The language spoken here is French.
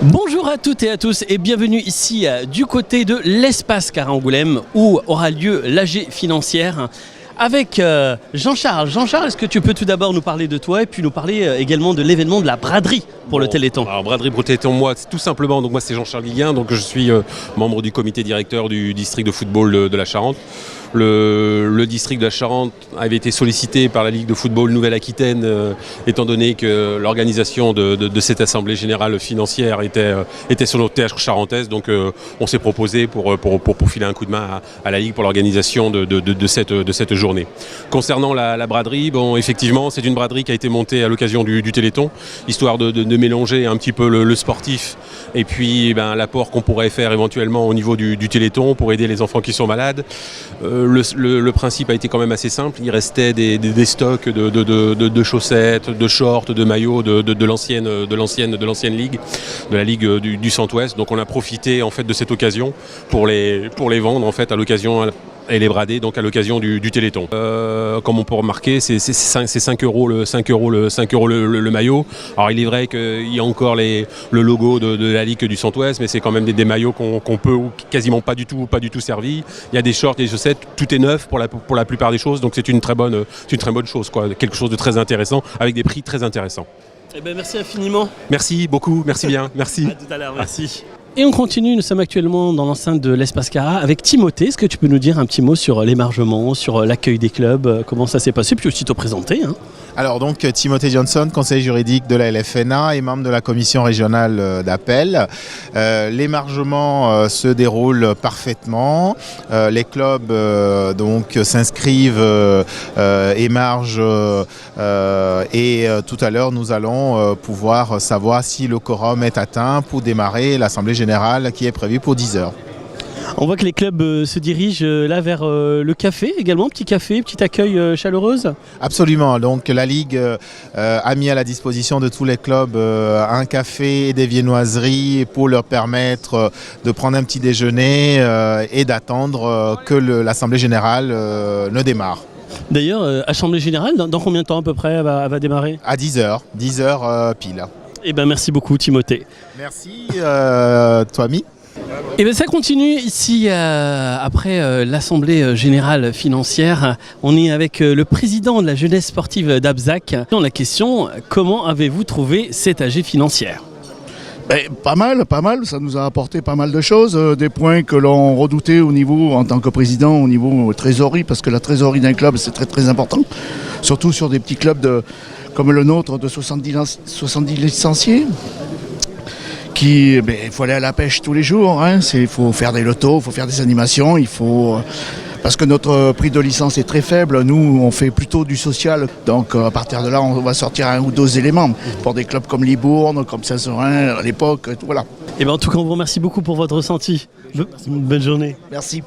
Bonjour à toutes et à tous et bienvenue ici du côté de l'Espace Car-Angoulême où aura lieu l'AG financière avec Jean-Charles. Jean-Charles, est-ce que tu peux tout d'abord nous parler de toi et puis nous parler également de l'événement de la braderie pour le Téléthon? Alors braderie pour le Téléthon, moi tout simplement, donc moi c'est Jean-Charles Guiguin, donc je suis membre du comité directeur du district de football de la Charente. Le district de la Charente avait été sollicité par la Ligue de football Nouvelle-Aquitaine étant donné que l'organisation de cette assemblée générale financière était sur notre terre charentaise, donc on s'est proposé pour filer un coup de main à la Ligue pour l'organisation de cette journée. Concernant la braderie, bon effectivement c'est une braderie qui a été montée à l'occasion du Téléthon, histoire de mélanger un petit peu le sportif et puis l'apport qu'on pourrait faire éventuellement au niveau du Téléthon pour aider les enfants qui sont malades. Le principe a été quand même assez simple, il restait des stocks de chaussettes, de shorts, de maillots de l'ancienne ligue, de la ligue du Centre-Ouest. Donc on a profité en fait de cette occasion pour les vendre en fait à l'occasion et les brader donc à l'occasion du Téléthon. Comme on peut remarquer, c'est 5 euros le maillot. Alors il est vrai qu'il y a encore le logo de la Ligue du Centre-Ouest, mais c'est quand même des maillots qu'on peut quasiment pas du tout servi. Il y a des shorts, des chaussettes, tout est neuf pour la plupart des choses, donc c'est une très bonne chose, quoi. Quelque chose de très intéressant, avec des prix très intéressants. Eh bien, merci infiniment. Merci beaucoup, merci bien, merci. À tout à l'heure, merci. Et on continue, nous sommes actuellement dans l'enceinte de l'Espace Cara avec Timothée. Est-ce que tu peux nous dire un petit mot sur l'émargement, sur l'accueil des clubs, comment ça s'est passé, puis aussi te présenter Alors donc Timothée Johnson, conseiller juridique de la LFNA et membre de la commission régionale d'appel. L'émargement se déroule parfaitement. Les clubs donc s'inscrivent, émargent et tout à l'heure nous allons pouvoir savoir si le quorum est atteint pour démarrer l'Assemblée générale qui est prévue pour 10 heures. On voit que les clubs se dirigent là vers le café également, petit café, petit accueil chaleureuse. Absolument, donc la Ligue a mis à la disposition de tous les clubs un café et des viennoiseries pour leur permettre de prendre un petit déjeuner et d'attendre que l'Assemblée générale ne démarre. D'ailleurs, Assemblée générale, dans combien de temps à peu près elle va démarrer? À 10 heures pile. Eh bien merci beaucoup Timothée. Merci Toami. Et bien ça continue ici après l'Assemblée générale financière. On est avec le président de la jeunesse sportive d'Abzac. Dans la question, comment avez-vous trouvé cette AG financière? Pas mal, ça nous a apporté pas mal de choses, des points que l'on redoutait au niveau, en tant que président, au niveau trésorerie, parce que la trésorerie d'un club c'est très très important, surtout sur des petits clubs comme le nôtre de 70 licenciés. Il faut aller à la pêche tous les jours, il faut faire des lotos, il faut faire des animations, parce que notre prix de licence est très faible, nous on fait plutôt du social, donc à partir de là on va sortir un ou deux éléments pour des clubs comme Libourne, comme Saint-Seurin à l'époque, voilà. Et bien en tout cas on vous remercie beaucoup pour votre ressenti. Bonne journée. Merci.